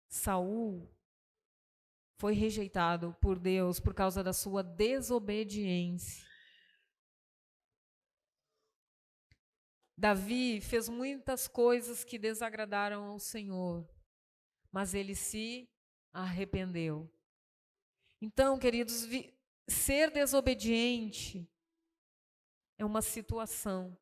Saul foi rejeitado por Deus por causa da sua desobediência. Davi fez muitas coisas que desagradaram ao Senhor, mas ele se arrependeu. Então, queridos, ser desobediente é uma situação.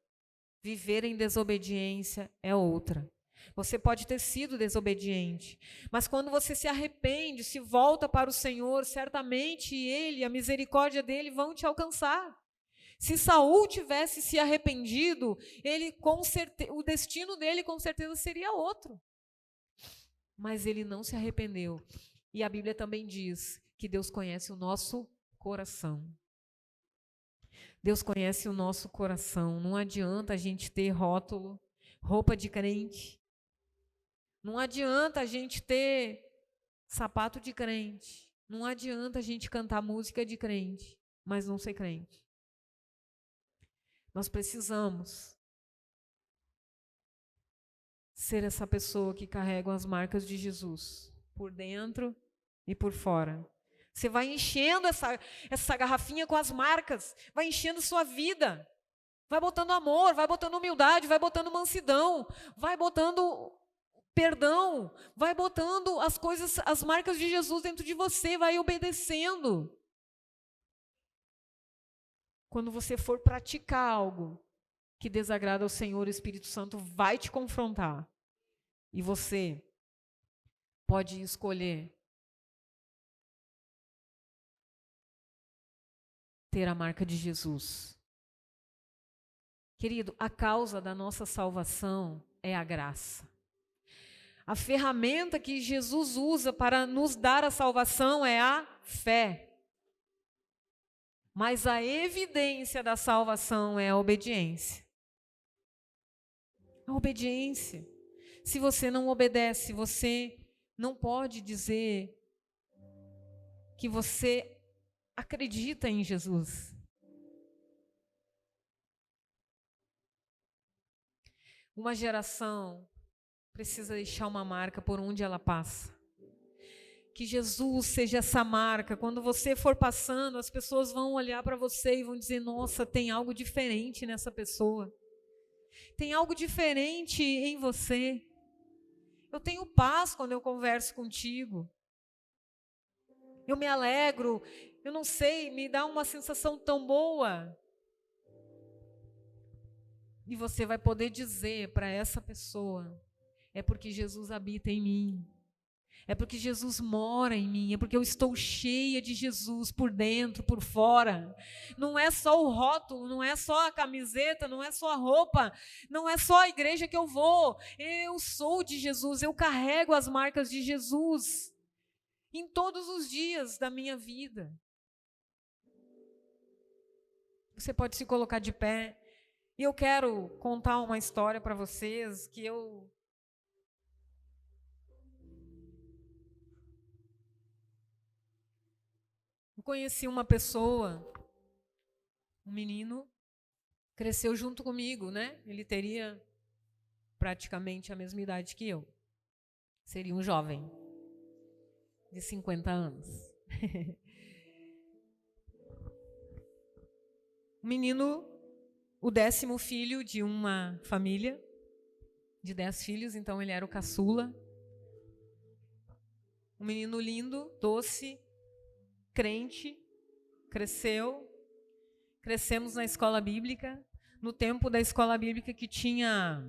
Viver em desobediência é outra. Você pode ter sido desobediente, mas quando você se arrepende, se volta para o Senhor, certamente Ele, a misericórdia dEle vão te alcançar. Se Saul tivesse se arrependido, o destino dele com certeza seria outro. Mas ele não se arrependeu. E a Bíblia também diz que Deus conhece o nosso coração. Deus conhece o nosso coração. Não adianta a gente ter rótulo, roupa de crente. Não adianta a gente ter sapato de crente. Não adianta a gente cantar música de crente, mas não ser crente. Nós precisamos ser essa pessoa que carrega as marcas de Jesus, por dentro e por fora. Você vai enchendo essa garrafinha com as marcas, vai enchendo sua vida, vai botando amor, vai botando humildade, vai botando mansidão, vai botando perdão, vai botando as marcas de Jesus dentro de você, vai obedecendo. Quando você for praticar algo que desagrada ao Senhor, o Espírito Santo vai te confrontar. E você pode escolher ter a marca de Jesus. Querido, a causa da nossa salvação é a graça. A ferramenta que Jesus usa para nos dar a salvação é a fé. Mas a evidência da salvação é a obediência. A obediência. Se você não obedece, você não pode dizer que você acredita em Jesus. Uma geração precisa deixar uma marca por onde ela passa. Que Jesus seja essa marca. Quando você for passando, as pessoas vão olhar para você e vão dizer: nossa, tem algo diferente nessa pessoa. Tem algo diferente em você. Eu tenho paz quando eu converso contigo. Eu me alegro. Eu não sei, me dá uma sensação tão boa. E você vai poder dizer para essa pessoa: é porque Jesus habita em mim. É porque Jesus mora em mim, é porque eu estou cheia de Jesus por dentro, por fora. Não é só o rótulo, não é só a camiseta, não é só a roupa, não é só a igreja que eu vou. Eu sou de Jesus, eu carrego as marcas de Jesus em todos os dias da minha vida. Você pode se colocar de pé. E eu quero contar uma história para vocês que eu conheci uma pessoa, um menino, cresceu junto comigo, né? Ele teria praticamente a mesma idade que eu. Seria um jovem de 50 anos. Um menino, o 10º filho de uma família de 10 filhos, então ele era o caçula. Um menino lindo, doce, crente, crescemos na escola bíblica, no tempo da escola bíblica que tinha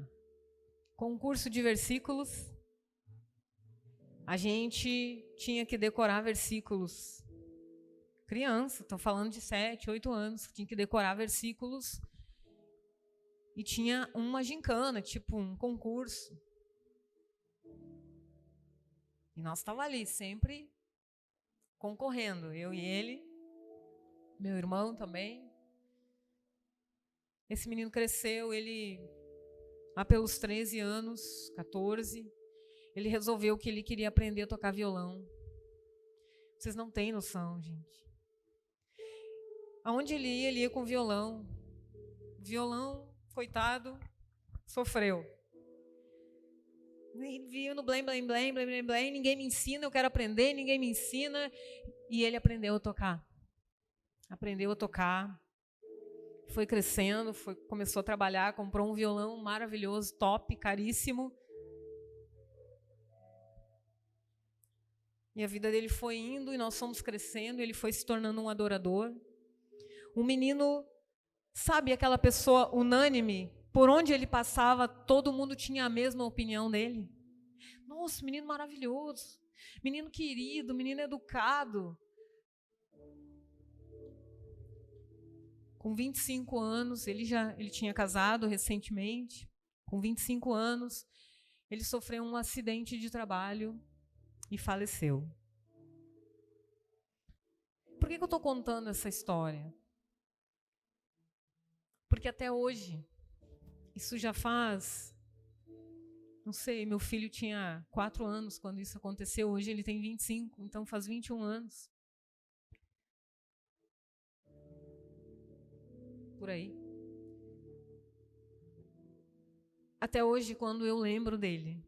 concurso de versículos. A gente tinha que decorar versículos. Criança, estou falando de 7, 8 anos, tinha que decorar versículos. E tinha uma gincana, tipo um concurso. E nós estávamos ali, sempre concorrendo, eu e ele, meu irmão também. Esse menino cresceu, ele, lá pelos 13 anos, 14, ele resolveu que ele queria aprender a tocar violão. Vocês não têm noção, gente. Aonde ele ia com violão. Violão, coitado, sofreu. Via no blém, blém, blém, blém, blém, blém, ninguém me ensina, eu quero aprender, ninguém me ensina. E ele aprendeu a tocar. Aprendeu a tocar. Foi crescendo, começou a trabalhar, comprou um violão maravilhoso, top, caríssimo. E a vida dele foi indo e nós fomos crescendo, ele foi se tornando um adorador. Um menino, sabe aquela pessoa unânime? Por onde ele passava, todo mundo tinha a mesma opinião dele. Nossa, menino maravilhoso, menino querido, menino educado. Com 25 anos, ele tinha casado recentemente. Com 25 anos, ele sofreu um acidente de trabalho e faleceu. Por que eu estou contando essa história? Porque até hoje, isso já faz, não sei, meu filho tinha 4 anos quando isso aconteceu, hoje ele tem 25, então faz 21 anos. Por aí. Até hoje, quando eu lembro dele,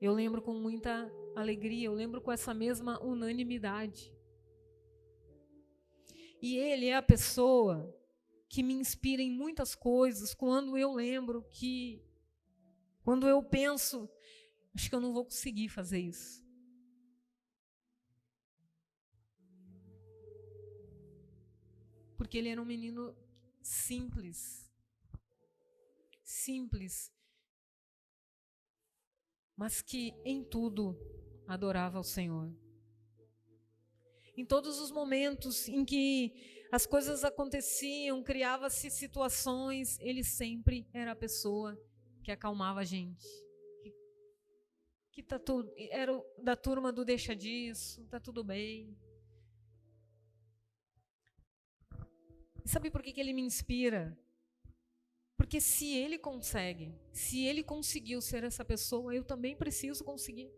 eu lembro com muita alegria, eu lembro com essa mesma unanimidade. E ele é a pessoa que me inspira em muitas coisas, quando eu lembro que, quando eu penso, acho que eu não vou conseguir fazer isso. Porque ele era um menino simples, mas que em tudo adorava ao Senhor. Em todos os momentos em que as coisas aconteciam, criava-se situações, ele sempre era a pessoa que acalmava a gente. Que tá tudo, era da turma do deixa disso, tá tudo bem. E sabe por que ele me inspira? Porque se ele consegue, se ele conseguiu ser essa pessoa, eu também preciso conseguir.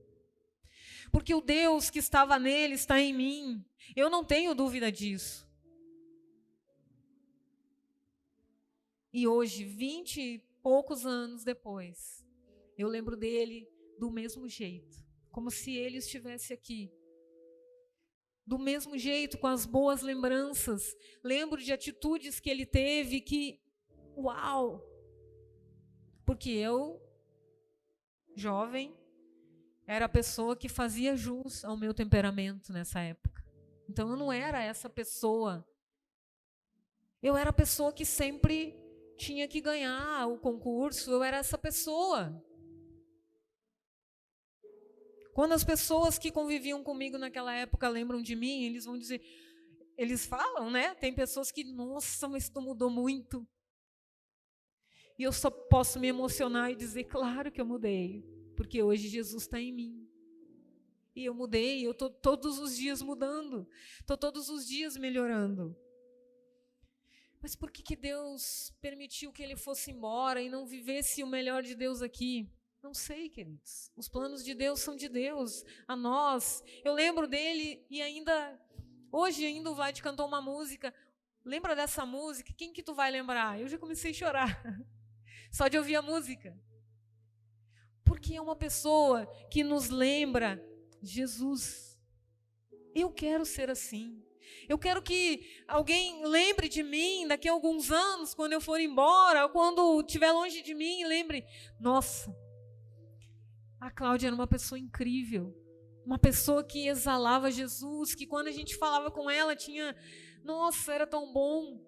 Porque o Deus que estava nele está em mim. Eu não tenho dúvida disso. E hoje, 20 e poucos anos depois, eu lembro dele do mesmo jeito, como se ele estivesse aqui. Do mesmo jeito, com as boas lembranças. Lembro de atitudes que ele teve que, uau! Porque eu, jovem, era a pessoa que fazia jus ao meu temperamento nessa época. Então eu não era essa pessoa. Eu era a pessoa que sempre tinha que ganhar o concurso. Eu era essa pessoa. Quando as pessoas que conviviam comigo naquela época lembram de mim, eles vão dizer, eles falam, né? Tem pessoas que, nossa, mas tu mudou muito. E eu só posso me emocionar e dizer, claro que eu mudei, porque hoje Jesus está em mim. E eu mudei, eu estou todos os dias mudando, estou todos os dias melhorando. Mas por que Deus permitiu que ele fosse embora e não vivesse o melhor de Deus aqui? Não sei, queridos. Os planos de Deus são de Deus, a nós. Eu lembro dele e hoje ainda o Vlad cantou uma música. Lembra dessa música? Quem que tu vai lembrar? Eu já comecei a chorar, só de ouvir a música. Porque é uma pessoa que nos lembra Jesus. Eu quero ser assim. Eu quero que alguém lembre de mim daqui a alguns anos, quando eu for embora, ou quando estiver longe de mim, e lembre, nossa, a Cláudia era uma pessoa incrível, uma pessoa que exalava Jesus, que quando a gente falava com ela tinha, nossa, era tão bom.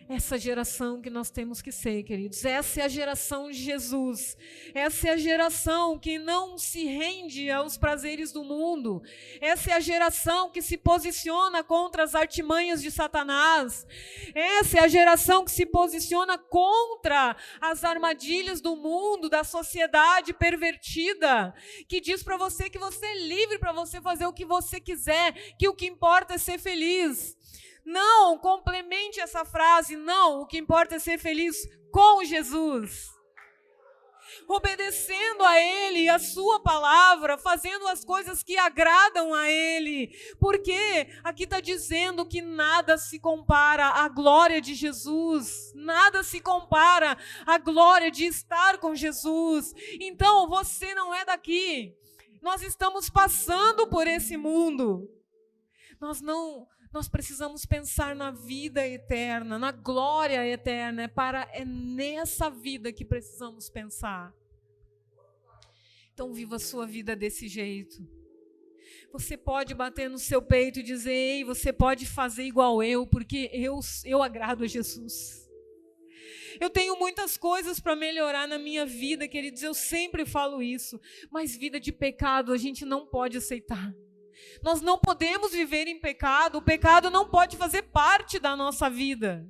Essa geração que nós temos que ser, queridos. Essa é a geração de Jesus. Essa é a geração que não se rende aos prazeres do mundo. Essa é a geração que se posiciona contra as artimanhas de Satanás. Essa é a geração que se posiciona contra as armadilhas do mundo, da sociedade pervertida, que diz para você que você é livre para você fazer o que você quiser, que o que importa é ser feliz. Não, complemente essa frase, não, o que importa é ser feliz com Jesus. Obedecendo a Ele, a sua palavra, fazendo as coisas que agradam a Ele. Porque aqui está dizendo que nada se compara à glória de Jesus. Nada se compara à glória de estar com Jesus. Então, você não é daqui. Nós estamos passando por esse mundo. Nós precisamos pensar na vida eterna, na glória eterna. É nessa vida que precisamos pensar. Então, viva a sua vida desse jeito. Você pode bater no seu peito e dizer, ei, você pode fazer igual eu, porque eu agrado a Jesus. Eu tenho muitas coisas para melhorar na minha vida, queridos, eu sempre falo isso. Mas vida de pecado a gente não pode aceitar. Nós não podemos viver em pecado, o pecado não pode fazer parte da nossa vida.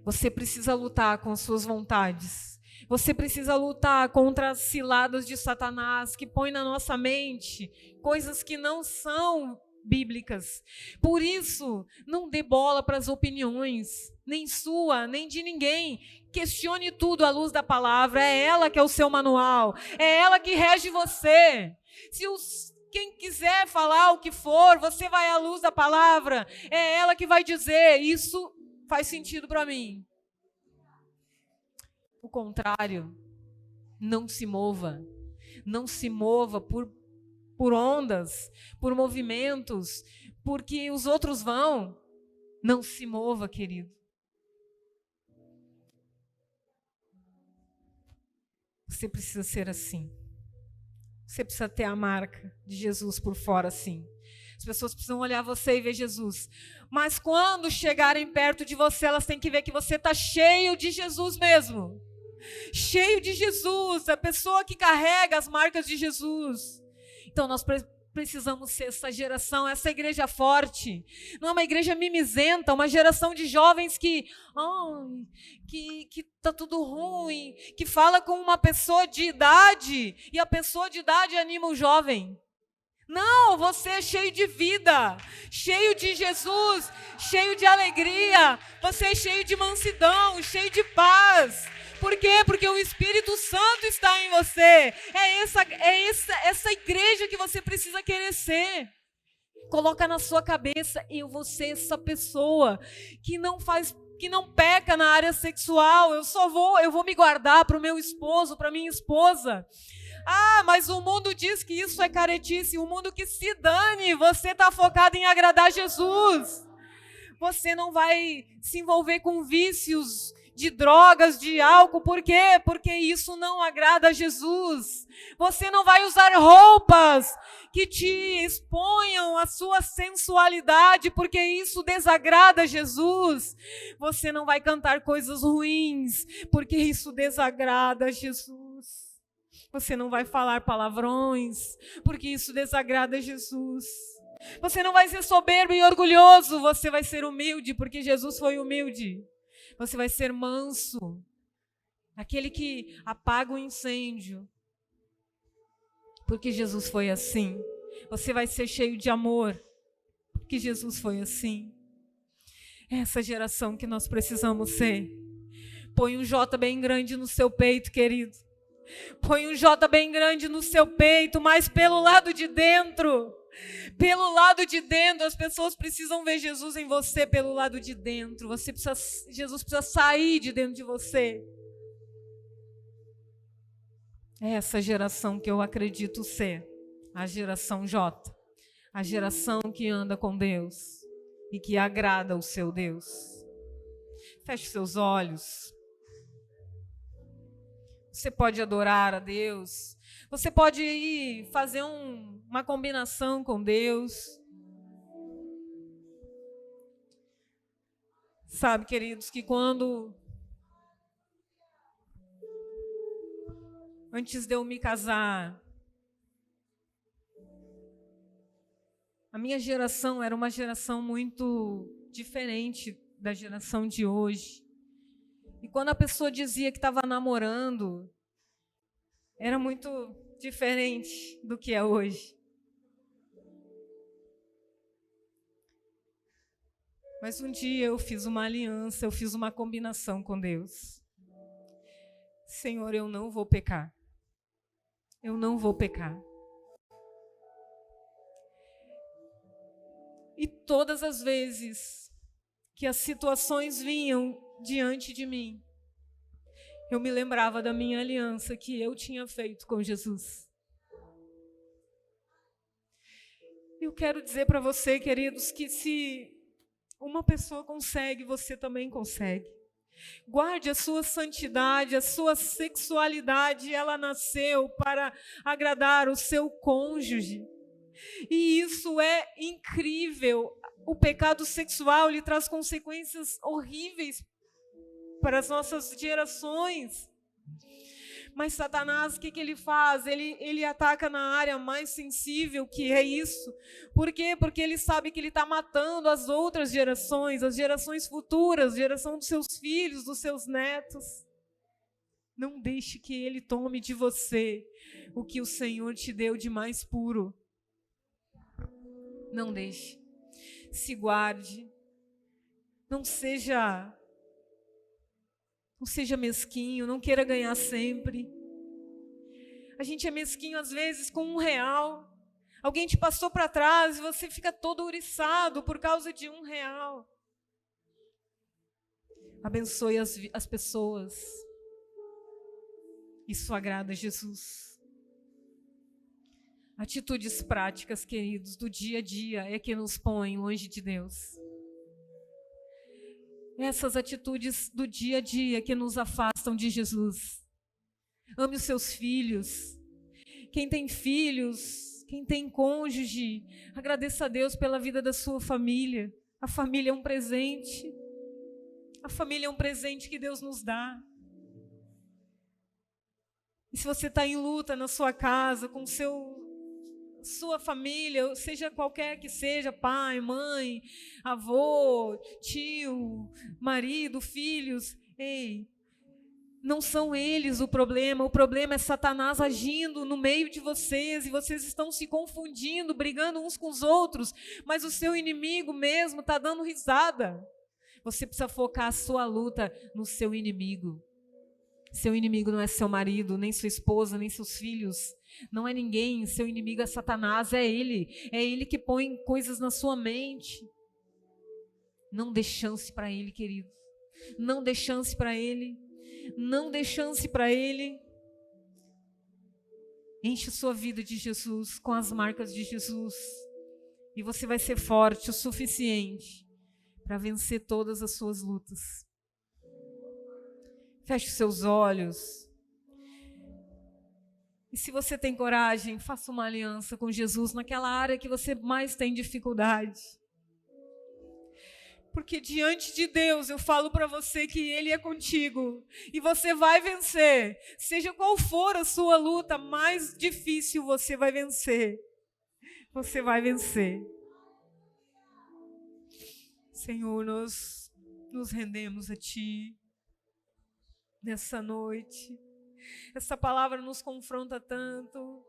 Você precisa lutar com as suas vontades. Você precisa lutar contra as ciladas de Satanás, que põe na nossa mente coisas que não são bíblicas. Por isso, não dê bola para as opiniões, nem sua, nem de ninguém. Questione tudo à luz da palavra, é ela que é o seu manual, é ela que rege você. Quem quiser falar o que for, você vai à luz da palavra, é ela que vai dizer, isso faz sentido para mim. O contrário, não se mova por ondas, por movimentos, porque os outros vão. Não se mova, querido. Você precisa ser assim. Você precisa ter a marca de Jesus por fora, assim. As pessoas precisam olhar você e ver Jesus. Mas quando chegarem perto de você, elas têm que ver que você está cheio de Jesus mesmo. cheio de Jesus, a pessoa que carrega as marcas de Jesus. Então nós precisamos ser essa geração, essa igreja forte. Não é uma igreja mimizenta, uma geração de jovens que tá tudo ruim, que fala com uma pessoa de idade e a pessoa de idade anima o jovem. Não, você é cheio de vida, cheio de Jesus, cheio de alegria, você é cheio de mansidão, cheio de paz. Por quê? Porque o Espírito Santo está em você. É essa igreja que você precisa querer ser. Coloca na sua cabeça, eu vou ser essa pessoa que não peca na área sexual. Eu vou me guardar para o meu esposo, para minha esposa. Ah, mas o mundo diz que isso é caretice. O mundo que se dane, você está focado em agradar Jesus. Você não vai se envolver com vícios de drogas, de álcool. Por quê? Porque isso não agrada a Jesus. Você não vai usar roupas que te exponham a sua sensualidade, porque isso desagrada a Jesus. Você não vai cantar coisas ruins, porque isso desagrada a Jesus. Você não vai falar palavrões, porque isso desagrada a Jesus. Você não vai ser soberbo e orgulhoso, você vai ser humilde, porque Jesus foi humilde. Você vai ser manso, aquele que apaga o incêndio, porque Jesus foi assim. Você vai ser cheio de amor, porque Jesus foi assim. Essa geração que nós precisamos ser. Põe um J bem grande no seu peito, querido. Põe um J bem grande no seu peito, mas pelo lado de dentro. Pelo lado de dentro, as pessoas precisam ver Jesus em você pelo lado de dentro. Jesus precisa sair de dentro de você. É essa geração que eu acredito ser, a geração J. A geração que anda com Deus e que agrada o seu Deus. Feche seus olhos. Você pode adorar a Deus. Você pode ir fazer uma combinação com Deus. Sabe, queridos, que antes de eu me casar, a minha geração era uma geração muito diferente da geração de hoje. E quando a pessoa dizia que estava namorando, era muito diferente do que é hoje. Mas um dia eu fiz uma aliança, eu fiz uma combinação com Deus. Senhor, eu não vou pecar. Eu não vou pecar. E todas as vezes que as situações vinham diante de mim, eu me lembrava da minha aliança que eu tinha feito com Jesus. Eu quero dizer para você, queridos, que se uma pessoa consegue, você também consegue. Guarde a sua santidade, a sua sexualidade, ela nasceu para agradar o seu cônjuge. E isso é incrível. O pecado sexual, ele traz consequências horríveis para as nossas gerações. Mas Satanás, o que ele faz? Ele ataca na área mais sensível, que é isso. Por quê? Porque ele sabe que ele está matando as outras gerações, as gerações futuras, a geração dos seus filhos, dos seus netos. Não deixe que ele tome de você o que o Senhor te deu de mais puro. Não deixe. Se guarde. Não seja mesquinho, não queira ganhar sempre. A gente é mesquinho às vezes com R$1. Alguém te passou para trás e você fica todo ouriçado por causa de R$1. Abençoe as pessoas. Isso agrada a Jesus. Atitudes práticas, queridos, do dia a dia é que nos põem longe de Deus. Essas atitudes do dia a dia que nos afastam de Jesus. Ame os seus filhos. Quem tem filhos, quem tem cônjuge, agradeça a Deus pela vida da sua família. A família é um presente. A família é um presente que Deus nos dá. E se você está em luta na sua casa, com sua família, seja qualquer que seja, pai, mãe, avô, tio, marido, filhos, ei, não são eles o problema é Satanás agindo no meio de vocês, e vocês estão se confundindo, brigando uns com os outros, mas o seu inimigo mesmo está dando risada. Você precisa focar a sua luta no seu inimigo. Seu inimigo não é seu marido, nem sua esposa, nem seus filhos. Não é ninguém, seu inimigo é Satanás, é ele que põe coisas na sua mente. Não dê chance para ele, querido. Não dê chance para ele. Não dê chance para ele. Enche sua vida de Jesus, com as marcas de Jesus, e você vai ser forte o suficiente para vencer todas as suas lutas. Feche os seus olhos. E se você tem coragem, faça uma aliança com Jesus naquela área que você mais tem dificuldade. Porque diante de Deus eu falo para você que Ele é contigo. E você vai vencer. Seja qual for a sua luta mais difícil, você vai vencer. Você vai vencer. Senhor, nós nos rendemos a Ti nessa noite. Essa palavra nos confronta tanto,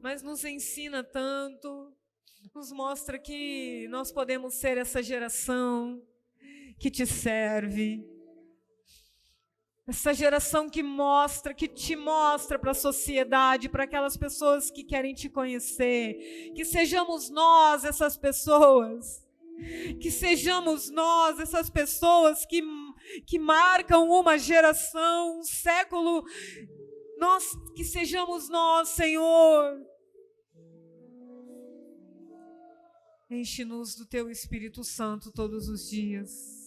mas nos ensina tanto, nos mostra que nós podemos ser essa geração que Te serve, essa geração que Te mostra para a sociedade, para aquelas pessoas que querem Te conhecer, que sejamos nós essas pessoas, que sejamos nós essas pessoas que marcam uma geração, um século, que sejamos nós, Senhor. Enche-nos do Teu Espírito Santo todos os dias.